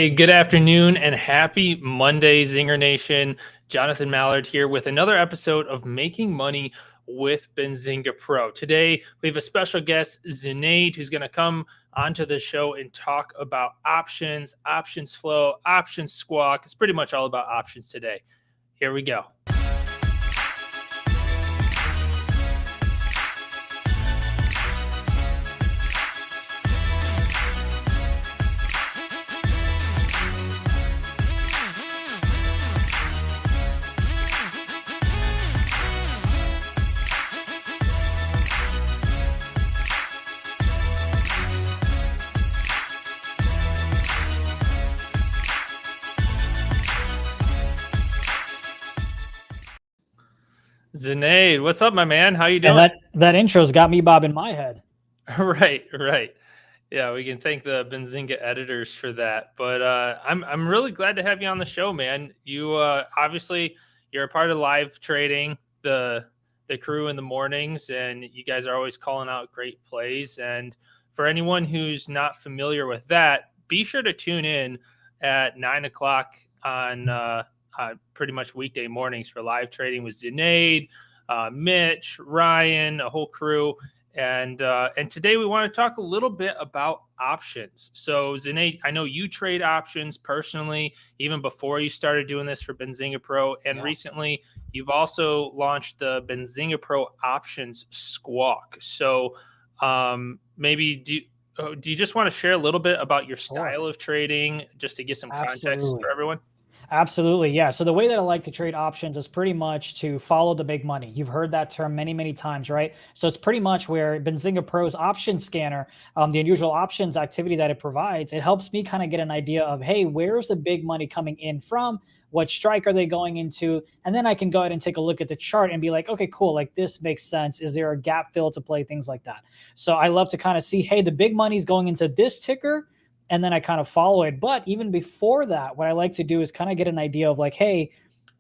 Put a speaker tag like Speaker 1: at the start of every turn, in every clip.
Speaker 1: Hey, good afternoon and happy Monday, Zinger Nation. Jonathan Mallard here with another episode of Making Money with Benzinga Pro. Today, we have a special guest, Zunaid, who's going to come onto the show and talk about options, options flow, options squawk. It's pretty much all about options today. Here we go. Zunaid, what's up, my man? How you doing?
Speaker 2: And that intro's got me bobbing my head.
Speaker 1: Right. Yeah, we can thank the Benzinga editors for that. But I'm really glad to have you on the show, man. You obviously you're a part of live trading, the crew in the mornings, and you guys are always calling out great plays. And for anyone who's not familiar with that, be sure to tune in at 9:00 on pretty much weekday mornings for live trading with Zunaid, Mitch, Ryan, a whole crew. And today we want to talk a little bit about options. So Zunaid, I know you trade options personally, even before you started doing this for Benzinga Pro. And recently you've also launched the Benzinga Pro options squawk. So maybe do you just want to share a little bit about your style of trading, just to give some context for everyone?
Speaker 2: Absolutely. Yeah. So the way that I like to trade options is pretty much to follow the big money. You've heard that term many, many times, right? So it's pretty much where Benzinga Pro's option scanner, the unusual options activity that it provides, it helps me kind of get an idea of, hey, where's the big money coming in from? What strike are they going into? And then I can go ahead and take a look at the chart and be like, okay, cool. Like this makes sense. Is there a gap fill to play? Things like that. So I love to kind of see, hey, the big money's going into this ticker, and then I kind of follow it. But even before that, what I like to do is kind of get an idea of like, hey,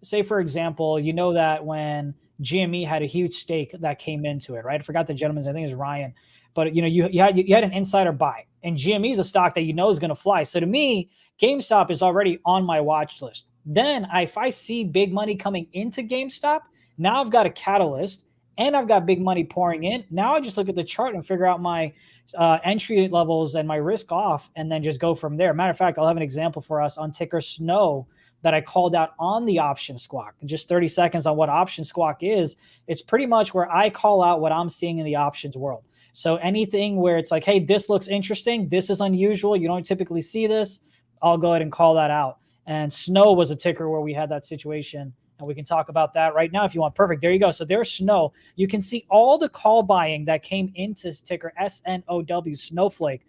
Speaker 2: say, for example, you know that when GME had a huge stake that came into it, right? I forgot the gentleman's, I think it was Ryan. But, you know, you had an insider buy. And GME is a stock that you know is going to fly. So to me, GameStop is already on my watch list. Then if I see big money coming into GameStop, now I've got a catalyst and I've got big money pouring in. Now I just look at the chart and figure out my entry levels and my risk off, and then just go from there. Matter of fact, I'll have an example for us on ticker SNOW that I called out on the option squawk. In just 30 seconds on what option squawk is, it's pretty much where I call out what I'm seeing in the options world. So anything where it's like, hey, this looks interesting, this is unusual, you don't typically see this, I'll go ahead and call that out. And SNOW was a ticker where we had that situation. And we can talk about that right now if you want. Perfect. There you go. So there's SNOW. You can see all the call buying that came into ticker SNOW, Snowflake.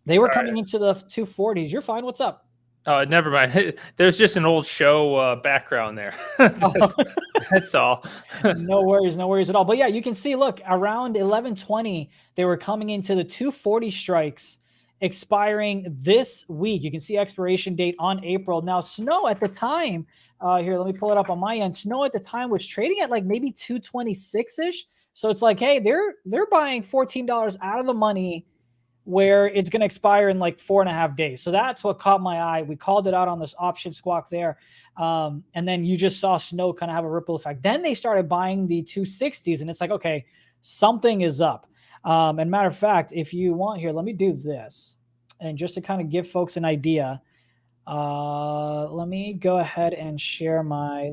Speaker 2: They were coming into the 240s. You're fine. What's up?
Speaker 1: Oh, never mind. There's just an old show background there. That's all.
Speaker 2: No worries at all. But yeah, you can see, look, around 11:20, they were coming into the 240 strikes expiring this week. You can see expiration date on April. Now, SNOW at the time, here, let me pull it up on my end. SNOW at the time was trading at like maybe 226-ish. So it's like, hey, they're buying $14 out of the money where it's going to expire in like 4.5 days. So that's what caught my eye. We called it out on this option squawk there. And then you just saw SNOW kind of have a ripple effect. Then they started buying the 260s, and it's like, okay, something is up. And matter of fact, if you want here, let me do this. And just to kind of give folks an idea, let me go ahead and share my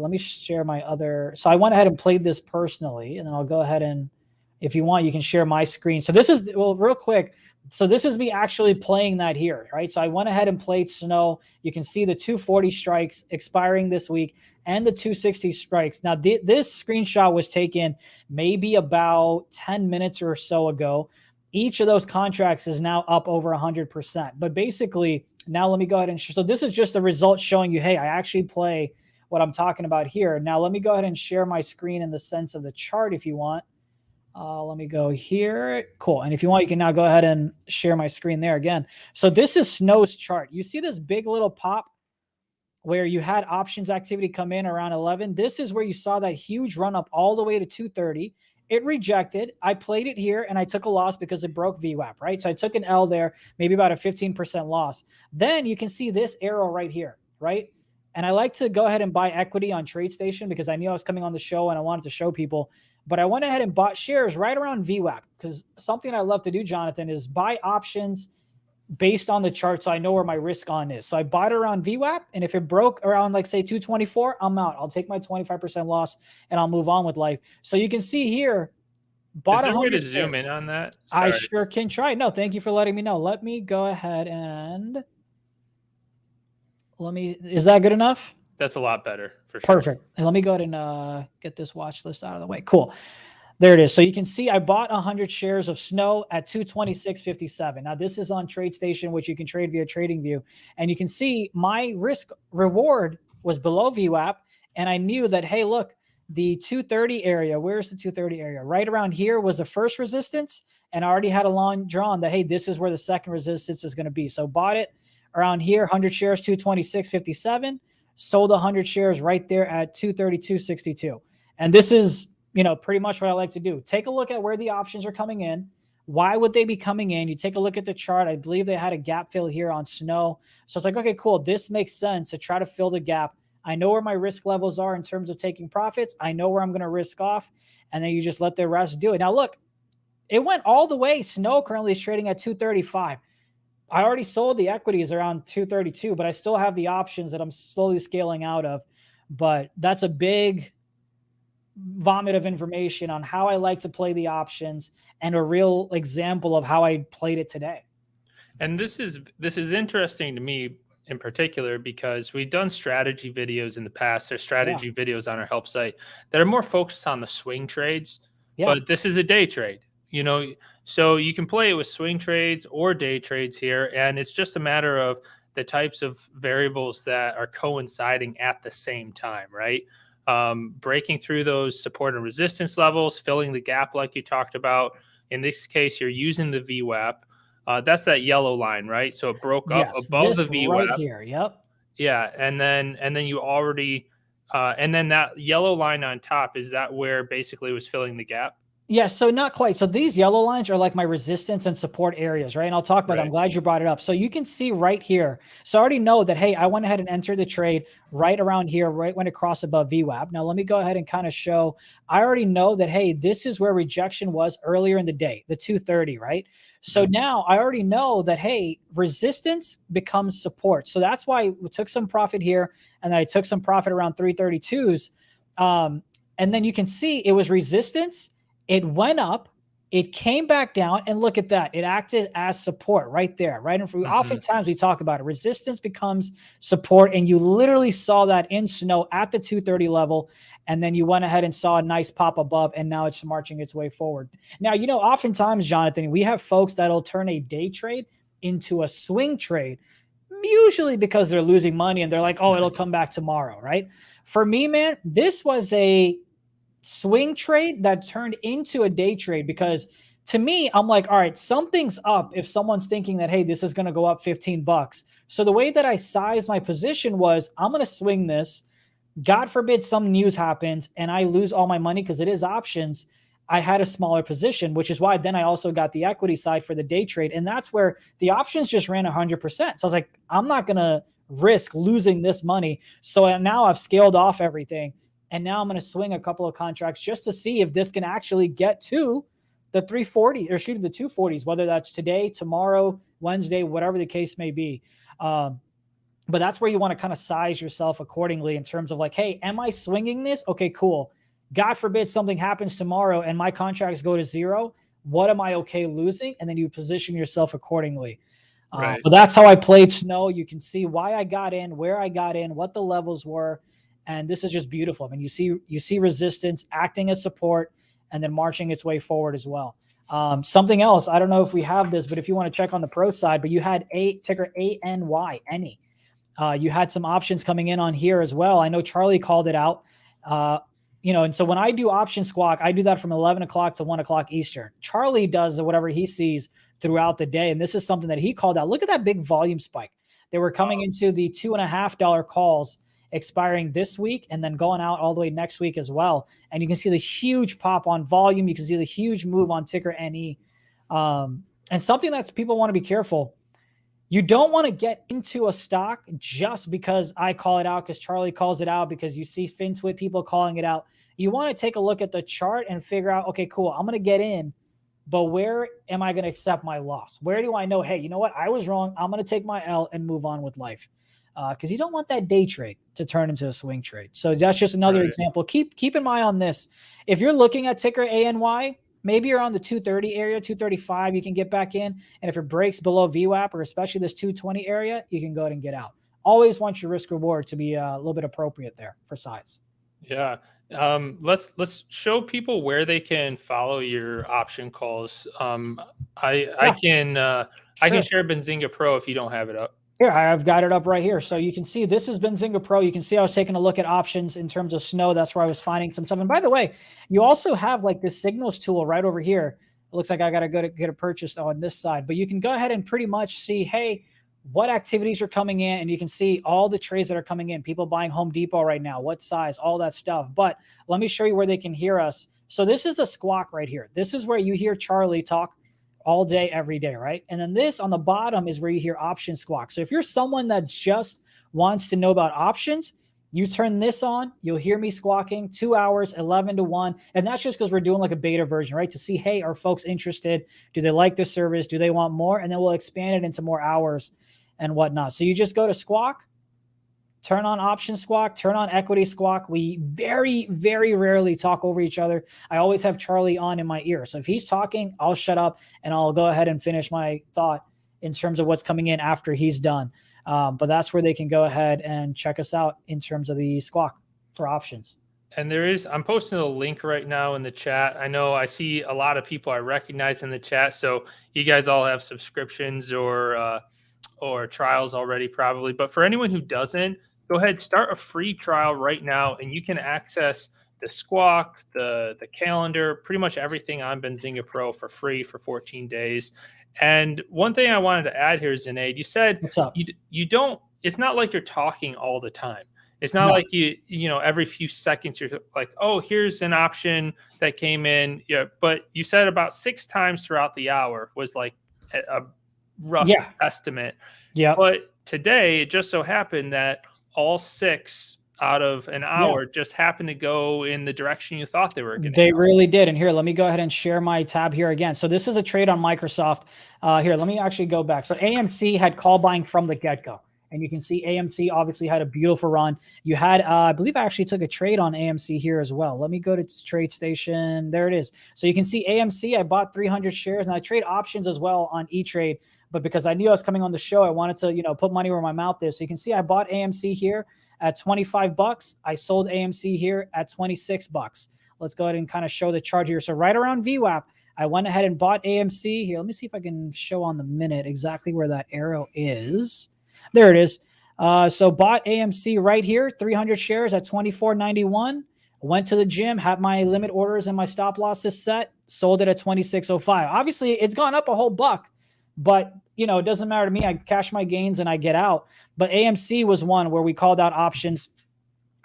Speaker 2: other. So I went ahead and played this personally, and then I'll go ahead and, if you want, you can share my screen. So this is, well, real quick. So this is me actually playing that here, right? So I went ahead and played SNOW. You can see the 240 strikes expiring this week and the 260 strikes. Now, this screenshot was taken maybe about 10 minutes or so ago. Each of those contracts is now up over 100%. But basically, now let me go ahead and so this is just the result showing you, hey, I actually play what I'm talking about here. Now, let me go ahead and share my screen in the sense of the chart if you want. Let me go here. Cool. And if you want, you can now go ahead and share my screen there again. So this is SNOW's chart. You see this big little pop where you had options activity come in around 11. This is where you saw that huge run up all the way to 230. It rejected. I played it here and I took a loss because it broke VWAP, right? So I took an L there, maybe about a 15% loss. Then you can see this arrow right here, right? And I like to go ahead and buy equity on TradeStation because I knew I was coming on the show and I wanted to show people. But I went ahead and bought shares right around VWAP because something I love to do, Jonathan, is buy options based on the chart so I know where my risk on is. So I bought it around VWAP, and if it broke around, like, say, 224, I'm out. I'll take my 25% loss and I'll move on with life. So you can see here, bought
Speaker 1: Is there a way to
Speaker 2: 100
Speaker 1: zoom
Speaker 2: shares.
Speaker 1: in on that?
Speaker 2: I
Speaker 1: Sorry.
Speaker 2: sure can try. No, thank you for letting me know. Let me go ahead and is that good enough?
Speaker 1: That's a lot better for sure.
Speaker 2: Perfect. And let me go ahead and get this watch list out of the way. Cool. There it is. So you can see I bought 100 shares of Snow at 226.57. Now this is on TradeStation, which you can trade via TradingView. And you can see my risk reward was below VWAP. And I knew that, hey, look, the 230 area, where's the 230 area? Right around here was the first resistance. And I already had a line drawn that, hey, this is where the second resistance is going to be. So bought it around here, 100 shares, 226.57. Sold 100 shares right there at 232.62. And this is, pretty much what I like to do. Take a look at where the options are coming in. Why would they be coming in? You take a look at the chart. I believe they had a gap fill here on Snow. So it's like, okay, cool. This makes sense to try to fill the gap. I know where my risk levels are in terms of taking profits. I know where I'm going to risk off. And then you just let the rest do it. Now, look, it went all the way. Snow currently is trading at 235. I already sold the equities around 232, but I still have the options that I'm slowly scaling out of. But that's a big vomit of information on how I like to play the options and a real example of how I played it today.
Speaker 1: And this is interesting to me in particular because we've done strategy videos in the past. There's strategy videos on our help site that are more focused on the swing trades, but this is a day trade, so you can play it with swing trades or day trades here. And it's just a matter of the types of variables that are coinciding at the same time, right? Breaking through those support and resistance levels, filling the gap like you talked about. In this case, you're using the VWAP. That's that yellow line, right? So it broke up above the VWAP.
Speaker 2: Right here. Yep.
Speaker 1: Yeah, and then you already, and then that yellow line on top, is that where basically it was filling the gap?
Speaker 2: Yeah, so not quite. So these yellow lines are like my resistance and support areas, right? And I'll talk about it. I'm glad you brought it up. So you can see right here. So I already know that, hey, I went ahead and entered the trade right around here, right when it crossed above VWAP. Now let me go ahead and kind of show. I already know that, hey, this is where rejection was earlier in the day, the 230, right? So now I already know that, hey, resistance becomes support. So that's why we took some profit here, and then I took some profit around 332s. And then you can see it was resistance. It went up, it came back down, and look at that. It acted as support right there, right? And oftentimes we talk about it. Resistance becomes support, and you literally saw that in Snow at the 230 level, and then you went ahead and saw a nice pop above, and now it's marching its way forward. Now, oftentimes, Jonathan, we have folks that'll turn a day trade into a swing trade, usually because they're losing money, and they're like, oh, it'll come back tomorrow, right? For me, man, this was a swing trade that turned into a day trade because to me, I'm like, all right, something's up if someone's thinking that, hey, this is going to go up $15. So the way that I sized my position was I'm going to swing this. God forbid some news happens and I lose all my money because it is options. I had a smaller position, which is why then I also got the equity side for the day trade. And that's where the options just ran 100%. So I was like, I'm not going to risk losing this money. So now I've scaled off everything. And now I'm going to swing a couple of contracts just to see if this can actually get to the 340 or the 240s, whether that's today, tomorrow, Wednesday, whatever the case may be. But that's where you want to kind of size yourself accordingly in terms of like, hey, am I swinging this? Okay, cool. God forbid something happens tomorrow and my contracts go to zero. What am I okay losing? And then you position yourself accordingly. But that's how I played Snow. You can see why I got in, where I got in, what the levels were. And this is just beautiful. I mean, you see resistance acting as support and then marching its way forward as well. Something else, I don't know if we have this, but if you want to check on the pro side, but you had ticker ANY, any. You had some options coming in on here as well. I know Charlie called it out. And so when I do option squawk, I do that from 11 o'clock to 1 o'clock Eastern. Charlie does whatever he sees throughout the day. And this is something that he called out. Look at that big volume spike. They were coming into the $2.50 calls. expiring this week and then going out all the way next week as well. And you can see the huge pop on volume. You can see the huge move on ticker NE. And something that people want to be careful. You don't want to get into a stock just because I call it out, because Charlie calls it out, because you see FinTwit people calling it out. You want to take a look at the chart and figure out, okay, cool, I'm going to get in, but where am I going to accept my loss? Where do I know, hey, you know what? I was wrong. I'm going to take my L and move on with life. Because you don't want that day trade to turn into a swing trade. So that's just another example. Keep in mind on this. If you're looking at ticker ANY, maybe you're on the 230 area, 235, you can get back in. And if it breaks below VWAP, or especially this 220 area, you can go ahead and get out. Always want your risk reward to be a little bit appropriate there for size.
Speaker 1: Yeah. Let's show people where they can follow your option calls. I can share Benzinga Pro if you don't have it up.
Speaker 2: Here, I've got it up right here. So you can see this has been Benzinga Pro. You can see I was taking a look at options in terms of snow. That's where I was finding some stuff. And by the way, you also have like this signals tool right over here. It looks like I got to go to get it purchased on this side. But you can go ahead and pretty much see, hey, what activities are coming in. And you can see all the trades that are coming in. People buying Home Depot right now, what size, all that stuff. But let me show you where they can hear us. So this is the squawk right here. This is where you hear Charlie talk all day, every day, right? And then this on the bottom is where you hear option squawk. So if you're someone that just wants to know about options, you turn this on, you'll hear me squawking 2 hours, 11 to 1. And that's just because we're doing like a beta version, right? To see, hey, are folks interested? Do they like the service? Do they want more? And then we'll expand it into more hours and whatnot. So you just go to squawk, turn on option squawk, turn on equity squawk. We very, very rarely talk over each other. I always have Charlie on in my ear. So if he's talking, I'll shut up and I'll go ahead and finish my thought in terms of what's coming in after he's done. But that's where they can go ahead and check us out in terms of the squawk for options.
Speaker 1: And I'm posting a link right now in the chat. I know I see a lot of people I recognize in the chat. So you guys all have subscriptions or trials already probably. But for anyone who doesn't, go ahead, start a free trial right now, and you can access the squawk, the calendar, pretty much everything on Benzinga Pro for free for 14 days. And one thing I wanted to add here, Zunaid, you said you don't, it's not like you're talking all the time. It's not like you know, every few seconds you're like, oh, here's an option that came in. Yeah, but you said about 6 times throughout the hour was like a rough estimate. Yeah. But today it just so happened that all 6 out of an hour just happened to go in the direction you thought they were going to.
Speaker 2: They really did. And here, let me go ahead and share my tab here again. So this is a trade on Microsoft. Here, let me actually go back. So AMC had call buying from the get-go. And you can see AMC obviously had a beautiful run. You had, I believe I actually took a trade on AMC here as well. Let me go to TradeStation. There it is. So you can see AMC, I bought 300 shares, and I trade options as well on E-Trade. But because I knew I was coming on the show, I wanted to, you know, put money where my mouth is. So you can see I bought AMC here at 25 bucks. I sold AMC here at 26 bucks. Let's go ahead and kind of show the chart here. So right around VWAP, I went ahead and bought AMC here. Let me see if I can show on the minute exactly where that arrow is. There it is. So bought AMC right here, 300 shares at 24.91. Went to the gym, had my limit orders and my stop losses set, sold it at 26.05. Obviously, it's gone up a whole buck, but you know, it doesn't matter to me. I cash my gains and I get out. But AMC was one where we called out options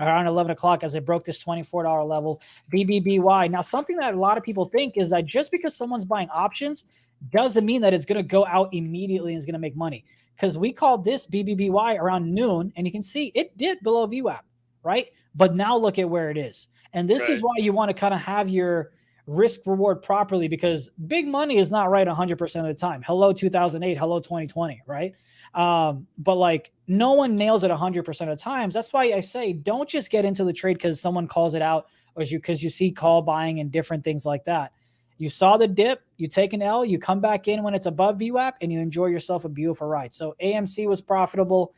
Speaker 2: around 11 o'clock as it broke this $24 level. BBBY. Now, something that a lot of people think is that just because someone's buying options doesn't mean that it's going to go out immediately and is going to make money. Because we called this BBBY around noon, and you can see it dipped below VWAP, right? But now look at where it is. And this is why you want to kind of have your risk reward properly, because big money is not right 100% of the time. Hello 2008, hello 2020, right? But like no one nails it 100% of the times. That's why I say don't just get into the trade because someone calls it out or because you see call buying and different things like that. You saw the dip, you take an L, you come back in when it's above VWAP, and you enjoy yourself a beautiful ride. So AMC was profitable.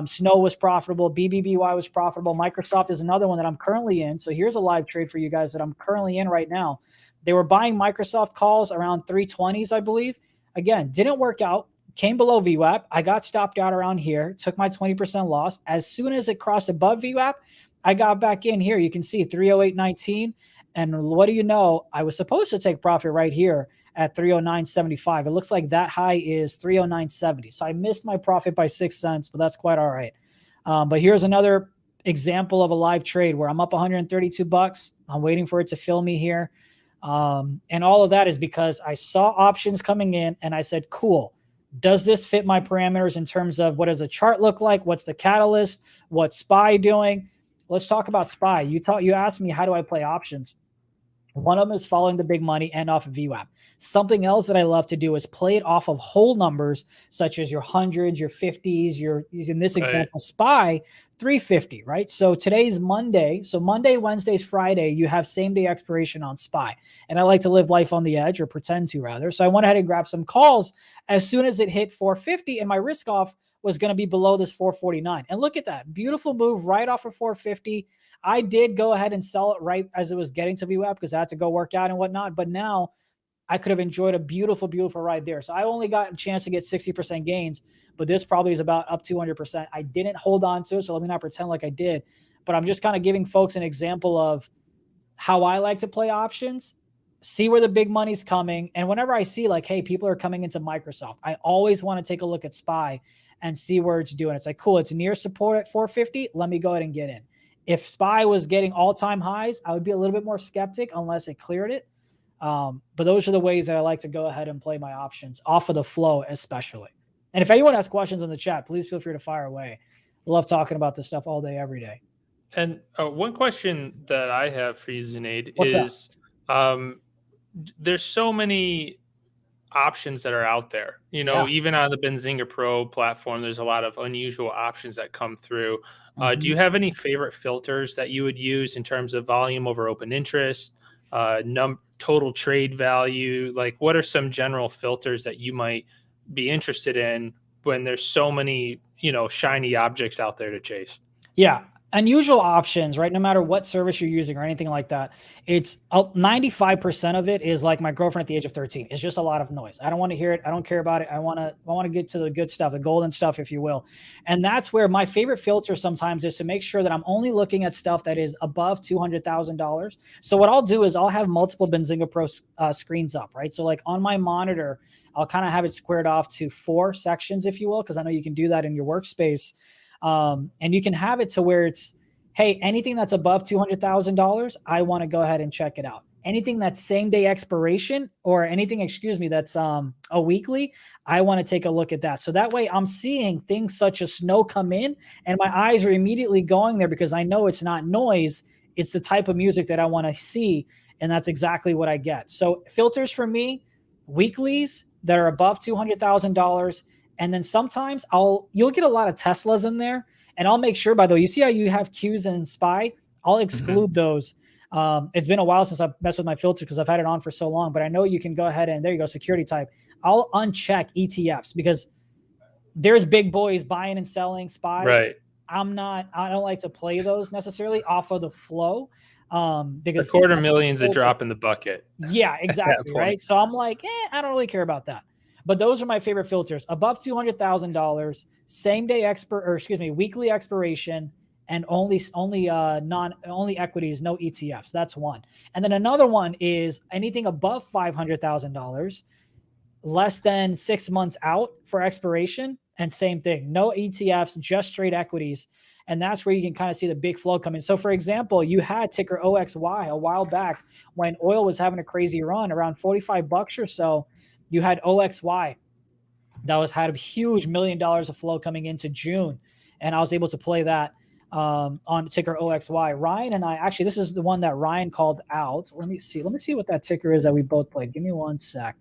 Speaker 2: Snow was profitable. BBBY was profitable. Microsoft is another one that I'm currently in. So here's a live trade for you guys that I'm currently in right now. They were buying Microsoft calls around 320s, I believe. Again, didn't work out. Came below VWAP. I got stopped out around here. Took my 20% loss. As soon as it crossed above VWAP, I got back in here. You can see 308.19. And what do you know? I was supposed to take profit right here at 309.75. It looks like that high is 309.70. So I missed my profit by 6 cents, but that's quite all right. But here's another example of a live trade where I'm up 132 bucks. I'm waiting for it to fill me here. And all of that is because I saw options coming in and I said, cool. Does this fit my parameters in terms of what does the chart look like? What's the catalyst? What's SPY doing? Let's talk about SPY. You asked me, how do I play options? One of them is following the big money and off of VWAP. Something else that I love to do is play it off of whole numbers, such as your hundreds, your 50s, your, in this example, SPY 350, right? So today's Monday. So Monday, Wednesdays, Friday, you have same day expiration on SPY. And I like to live life on the edge, or pretend to rather. So I went ahead and grabbed some calls as soon as it hit 450, and my risk off was going to be below this 449. And look at that beautiful move right off of 450. I did go ahead and sell it right as it was getting to VWAP because I had to go work out and whatnot. But now I could have enjoyed a beautiful, beautiful ride there. So I only got a chance to get 60% gains, but this probably is about up 200%. I didn't hold on to it, so let me not pretend like I did. But I'm just kind of giving folks an example of how I like to play options, see where the big money's coming. And whenever I see like, hey, people are coming into Microsoft, I always want to take a look at SPY and see where it's doing. It's like, cool, it's near support at 450. Let me go ahead and get in. If SPY was getting all-time highs, I would be a little bit more skeptic unless it cleared it. But those are the ways that I like to go ahead and play my options off of the flow, especially. And if anyone has questions in the chat, please feel free to fire away. I love talking about this stuff all day, every day.
Speaker 1: And one question that I have for you, Zunaid,
Speaker 2: What's
Speaker 1: there's so many options that are out there. You know, even on the Benzinga Pro platform, there's a lot of unusual options that come through. Do you have any favorite filters that you would use in terms of volume over open interest, total trade value? Like, what are some general filters that you might be interested in when there's so many, you know, shiny objects out there to chase?
Speaker 2: Yeah. Unusual options, right? No matter what service you're using or anything like that, it's 95% of it is like my girlfriend at the age of 13. It's just a lot of noise. I don't want to hear it. I don't care about it. I want to get to the good stuff, the golden stuff, if you will. And that's where my favorite filter sometimes is to make sure that I'm only looking at stuff that is above $200,000. So what I'll do is I'll have multiple Benzinga Pro screens up, right? So like on my monitor, I'll kind of have it squared off to 4 sections, if you will, because I know you can do that in your workspace. And you can have it to where it's, hey, anything that's above $200,000, I want to go ahead and check it out. Anything that's same day expiration, or anything, that's a weekly, I want to take a look at that. So that way I'm seeing things such as snow come in and my eyes are immediately going there because I know it's not noise. It's the type of music that I want to see. And that's exactly what I get. So filters for me, weeklies that are above $200,000. And then sometimes you'll get a lot of Teslas in there, and I'll make sure, by the way, you see how you have Qs and SPY? I'll exclude those. It's been a while since I've messed with my filter because I've had it on for so long, but I know you can go ahead and there you go, security type. I'll uncheck ETFs because there's big boys buying and selling SPYs.
Speaker 1: Right.
Speaker 2: I don't like to play those necessarily off of the flow. Because
Speaker 1: a $250,000's a drop in the bucket.
Speaker 2: Yeah, exactly. Right. So I'm like, I don't really care about that. But those are my favorite filters: above $200,000, same day weekly expiration, and only equities, no ETFs. That's one. And then another one is anything above $500,000, less than 6 months out for expiration, and same thing, no ETFs, just straight equities. And that's where you can kind of see the big flow coming. So for example, you had ticker OXY a while back when oil was having a crazy run around $45 or so. You had OXY that had a huge $1 million of flow coming into June. And I was able to play that on ticker OXY. Ryan and I, actually, this is the one that Ryan called out. Let me see what that ticker is that we both played. Give me one sec.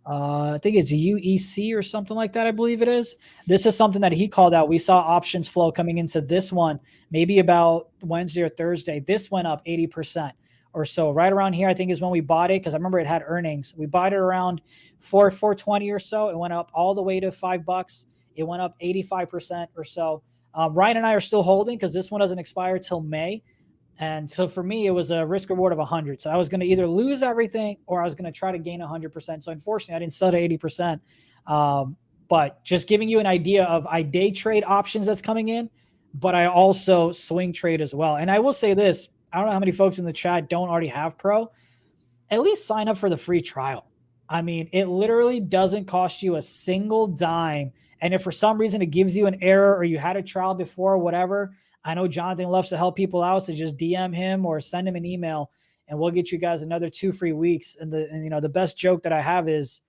Speaker 2: I think it's UEC or something like that, I believe it is. This is something that he called out. We saw options flow coming into this one, maybe about Wednesday or Thursday. This went up 80%. Or so right around here, I think is when we bought it. Cause I remember it had earnings. We bought it around $4.20 or so. It went up all the way to $5. It went up 85% or so. Ryan and I are still holding because this one doesn't expire till May. And so for me, it was a risk reward of 100. So I was going to either lose everything or I was going to try to gain 100%. So unfortunately I didn't sell to 80%. But just giving you an idea of, I day trade options that's coming in, but I also swing trade as well. And I will say this, I don't know how many folks in the chat don't already have Pro. At least sign up for the free trial. I mean, it literally doesn't cost you a single dime. And if for some reason it gives you an error or you had a trial before or whatever, I know Jonathan loves to help people out, so just DM him or send him an email, and we'll get you guys another 2 free weeks. And the best joke that I have is,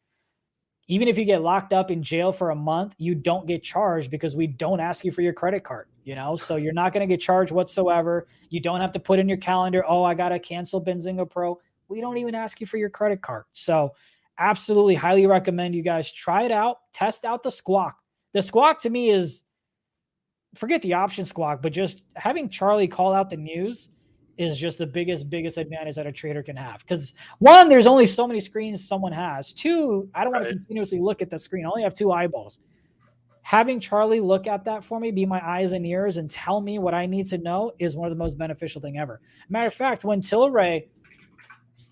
Speaker 2: even if you get locked up in jail for a month, you don't get charged because we don't ask you for your credit card, so you're not going to get charged whatsoever. You don't have to put in your calendar, oh, I got to cancel Benzinga Pro. We don't even ask you for your credit card. So absolutely highly recommend you guys try it out, test out the squawk. The squawk to me is, forget the option squawk, but just having Charlie call out the news is just the biggest advantage that a trader can have. Because one, there's only so many screens someone has. Two, I don't want to continuously look at the screen. I only have 2 eyeballs. Having Charlie look at that for me, be my eyes and ears, and tell me what I need to know is one of the most beneficial thing ever. Matter of fact,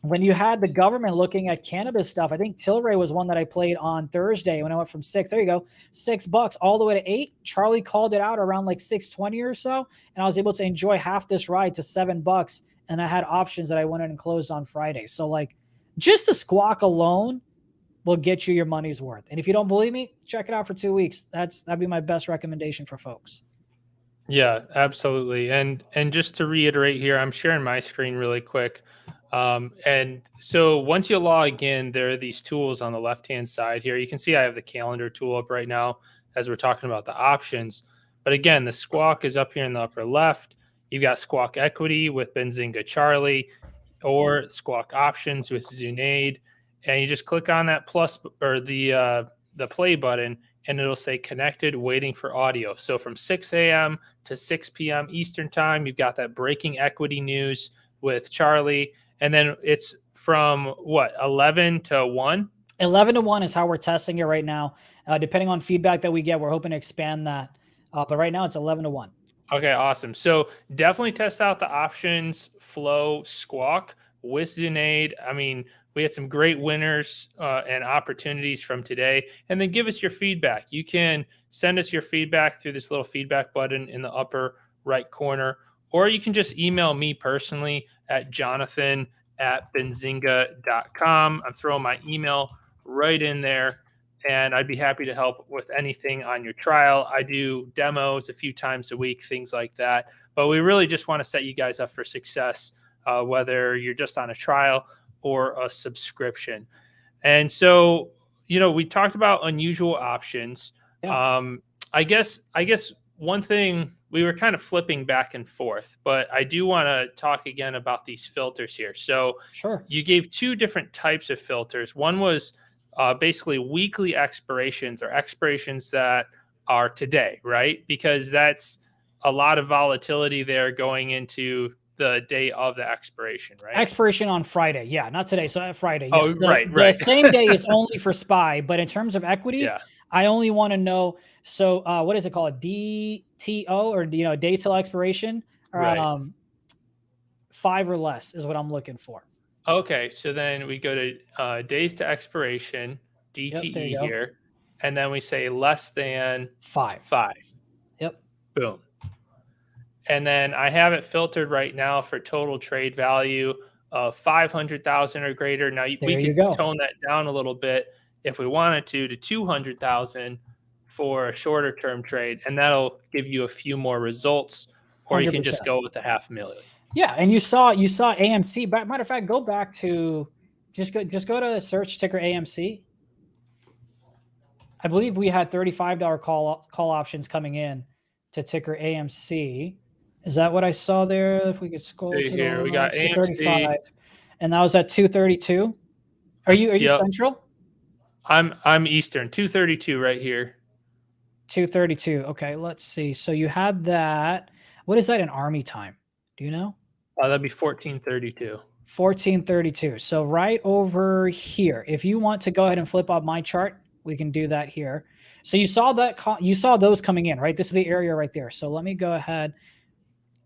Speaker 2: when you had the government looking at cannabis stuff, I think Tilray was one that I played on Thursday when I went from $6 all the way to $8. Charlie called it out around like 620 or so, and I was able to enjoy half this ride to $7. And I had options that I went in and closed on Friday. So like, just the squawk alone will get you your money's worth. And if you don't believe me, check it out for 2 weeks. That'd be my best recommendation for folks.
Speaker 1: Yeah, absolutely. And just to reiterate here, I'm sharing my screen really quick. And so once you log in, there are these tools on the left-hand side here. You can see I have the calendar tool up right now as we're talking about the options. But again, the squawk is up here in the upper left. You've got squawk equity with Benzinga Charlie, or squawk options with Zunaid. And you just click on that plus or the play button, and it'll say connected, waiting for audio. So from 6 a.m. to 6 p.m. Eastern time, you've got that breaking equity news with Charlie. And then it's from what, 11 to 1?
Speaker 2: 11 to 1 is how we're testing it right now. Depending on feedback that we get, we're hoping to expand that. But right now it's 11 to 1.
Speaker 1: Okay, awesome. So definitely test out the options flow squawk with Zunaid. I mean, we had some great winners and opportunities from today. And then give us your feedback. You can send us your feedback through this little feedback button in the upper right corner, or you can just email me personally at jonathan@benzinga.com. I'm throwing my email right in there, and I'd be happy to help with anything on your trial. I do demos a few times a week, things like that. But we really just want to set you guys up for success, whether you're just on a trial or a subscription. And so, we talked about unusual options.
Speaker 2: Yeah.
Speaker 1: I guess one thing, we were kind of flipping back and forth, but I do want to talk again about these filters here. So
Speaker 2: Sure.
Speaker 1: you gave 2 different types of filters. One was basically weekly expirations, or expirations that are today, right? Because that's a lot of volatility there going into the day of the expiration, right?
Speaker 2: Expiration on Friday. Yeah, not today. So Friday.
Speaker 1: Oh,
Speaker 2: Yes.
Speaker 1: right.
Speaker 2: The same day is only for SPY, but in terms of equities,
Speaker 1: Yeah.
Speaker 2: I only want to know. So what is it called? DTO, or day till expiration?
Speaker 1: Right.
Speaker 2: 5 or less is what I'm looking for.
Speaker 1: Okay, so then we go to days to expiration,
Speaker 2: Yep, there
Speaker 1: DTE
Speaker 2: you go.
Speaker 1: here, and then we say less than
Speaker 2: 5.
Speaker 1: 5.
Speaker 2: Yep.
Speaker 1: Boom. And then I have it filtered right now for total trade value of 500,000 or greater. Now we could tone that down a little bit if we wanted to 200,000 for a shorter term trade, and that'll give you a few more results. Or 100%. You can just go with the 500,000.
Speaker 2: Yeah, and you saw AMC. But matter of fact, go back to just go to search ticker AMC. I believe we had $35 call options coming in to ticker AMC. Is that what I saw there? If we could scroll to
Speaker 1: here, we got AMC,
Speaker 2: 35, and that was at 232. Are you Central?
Speaker 1: I'm Eastern. 232 right here.
Speaker 2: 232. Okay, let's see. So you had that. What is that in Army time? Do you know?
Speaker 1: That'd be 1432.
Speaker 2: 1432. So right over here. If you want to go ahead and flip up my chart, we can do that here. So you saw those coming in, right? This is the area right there. So let me go ahead.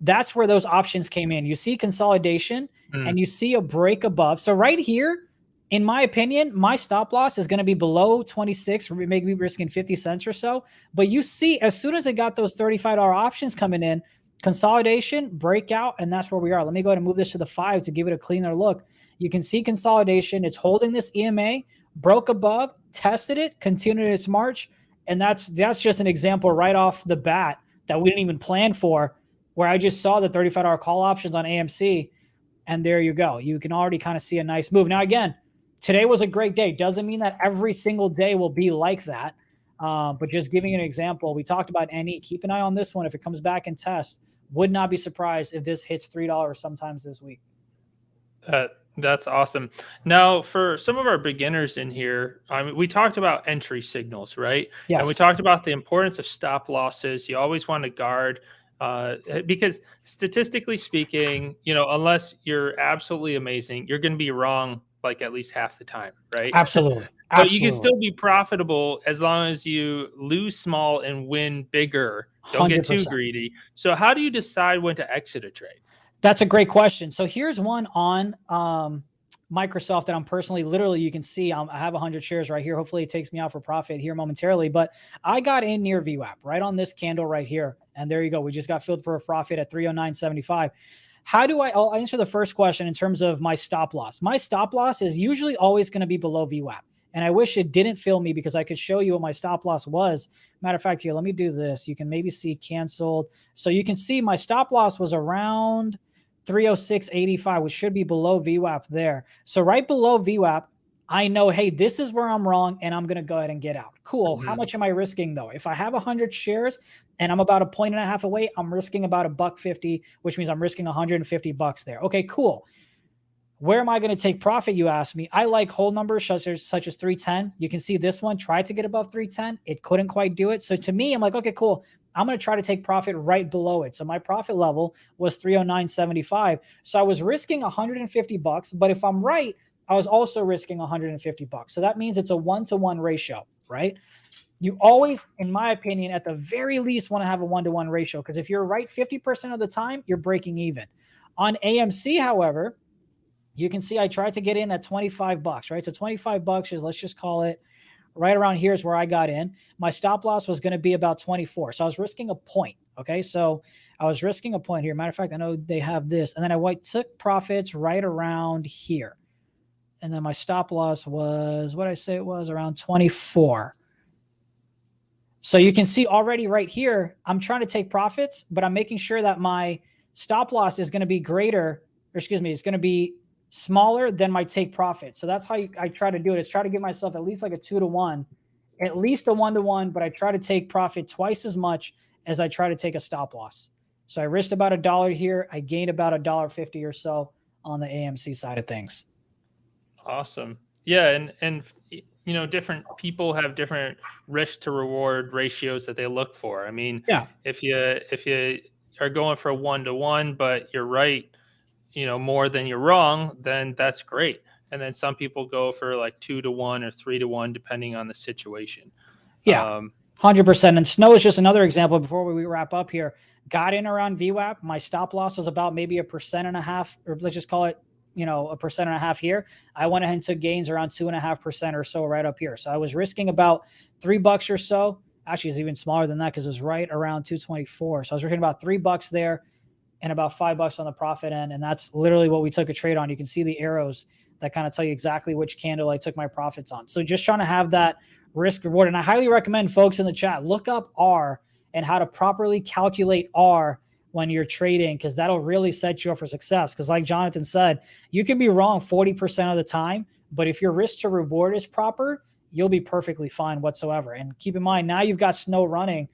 Speaker 2: That's where those options came in. You see consolidation and you see a break above. So right here, in my opinion, my stop loss is going to be below 26, maybe risking 50 cents or so. But you see, as soon as it got those $35 options coming in, consolidation, breakout, and that's where we are. Let me go ahead and move this to the 5 to give it a cleaner look. You can see consolidation. It's holding this EMA, broke above, tested it, continued its march, and that's just an example right off the bat that we didn't even plan for. where I just saw the $35 call options on AMC, and there you go. You can already kind of see a nice move. Now, again, today was a great day. Doesn't mean that every single day will be like that. But just giving you an example, we talked about NE. Keep an eye on this one. If it comes back and tests, would not be surprised if this hits $3 sometimes this week.
Speaker 1: That's awesome. Now, for some of our beginners in here, we talked about entry signals, right?
Speaker 2: Yes.
Speaker 1: And we talked about the importance of stop losses. You always want to guard because statistically speaking, unless you're absolutely amazing, you're going to be wrong like at least half the time, right?
Speaker 2: Absolutely.
Speaker 1: But you can still be profitable as long as you lose small and win bigger. Don't
Speaker 2: 100%.
Speaker 1: get too greedy. So how do you decide when to exit a trade?
Speaker 2: That's a great question. So here's one on Microsoft that I'm personally, literally, you can see I have 100 shares right here. Hopefully it takes me out for profit here momentarily, but I got in near VWAP right on this candle right here. And there you go. We just got filled for a profit at 309.75. How do I'll answer the first question in terms of my stop loss. My stop loss is usually always going to be below VWAP. And I wish it didn't fill me because I could show you what my stop loss was. Matter of fact, here, let me do this. You can maybe see canceled. So you can see my stop loss was around 306.85, which should be below VWAP there. So right below VWAP, I know, hey, this is where I'm wrong, and I'm going to go ahead and get out. Cool. How much am I risking, though? If I have 100 shares and I'm about 1.5 points away, I'm risking about $1.50, which means I'm risking $150 there. Okay, cool. Where am I going to take profit, you ask me? I like whole numbers such as 310. You can see this one tried to get above 310. It couldn't quite do it. So to me, I'm like, okay, cool. I'm going to try to take profit right below it. So my profit level was 309.75. So I was risking $150, but if I'm right, I was also risking $150. So that means it's a 1-to-1 ratio, right? You always, in my opinion, at the very least want to have a 1-to-1 ratio, because if you're right 50% of the time, you're breaking even. On AMC, however, you can see I tried to get in at $25, right? So $25 is, let's just call it, right around here is where I got in. My stop loss was going to be about 24. So I was risking a point. Okay. So I was risking a point here. Matter of fact, I know they have this. And then I took profits right around here. And then my stop loss was, what did I say it was, around 24. So you can see already right here, I'm trying to take profits, but I'm making sure that my stop loss is going to be greater, or excuse me, it's going to be smaller than my take profit. So that's how I try to do it, is try to give myself at least like a 2-to-1, at least a 1-to-1, but I try to take profit twice as much as I try to take a stop loss. So I risked about $1 here. I gained about $1.50 or so on the AMC side of things.
Speaker 1: Awesome. Yeah. And different people have different risk to reward ratios that they look for. I mean,
Speaker 2: yeah,
Speaker 1: if you are going for a 1-to-1, but you're right, more than you're wrong, then that's great. And then some people go for like 2-to-1 or 3-to-1, depending on the situation.
Speaker 2: Yeah, 100%. And Snow is just another example before we wrap up here. Got in around VWAP. My stop loss was about maybe 1.5%, or let's just call it, 1.5% here. I went ahead and took gains around 2.5% or so right up here. So I was risking about $3 or so. Actually, it's even smaller than that because it was right around 224. So I was risking about $3 there and about $5 on the profit end. And that's literally what we took a trade on. You can see the arrows that kind of tell you exactly which candle I took my profits on. So just trying to have that risk reward. And I highly recommend folks in the chat, look up R and how to properly calculate R when you're trading, because that'll really set you up for success. Because like Jonathan said, you can be wrong 40% of the time, but if your risk to reward is proper, you'll be perfectly fine whatsoever. And keep in mind, now you've got Snow running.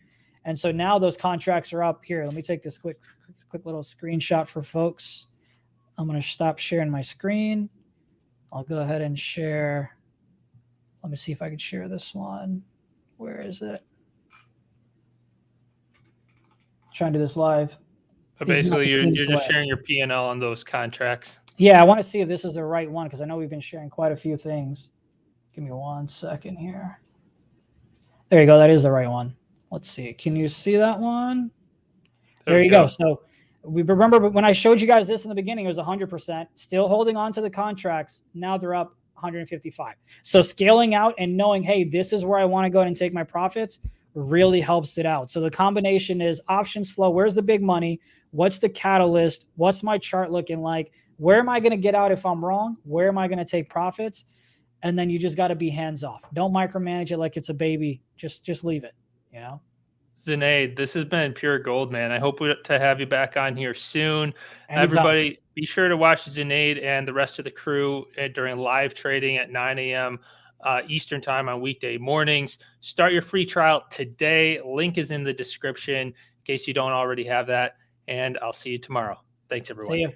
Speaker 2: And so now those contracts are up here. Let me take this quick little screenshot for folks. I'm going to stop sharing my screen. I'll go ahead and share. Let me see if I can share this one. Where is it? Trying to do this live.
Speaker 1: But basically, you're just sharing your P&L on those contracts.
Speaker 2: Yeah, I want to see if this is the right one, because I know we've been sharing quite a few things. Give me 1 second here. There you go. That is the right one. Let's see. Can you see that one? There you go. So we remember when I showed you guys this in the beginning, it was 100%. Still holding on to the contracts. Now they're up 155. So scaling out and knowing, hey, this is where I want to go ahead and take my profits really helps it out. So the combination is options flow. Where's the big money? What's the catalyst? What's my chart looking like? Where am I going to get out if I'm wrong? Where am I going to take profits? And then you just got to be hands off. Don't micromanage it like it's a baby. Just leave it,
Speaker 1: Zunaid, this has been pure gold, man. I hope to have you back on here soon.
Speaker 2: Anytime.
Speaker 1: Everybody, be sure to watch Zunaid and the rest of the crew during live trading at 9 a.m. Eastern time on weekday mornings. Start your free trial today. Link is in the description in case you don't already have that. And I'll see you tomorrow. Thanks, everyone.
Speaker 2: See you.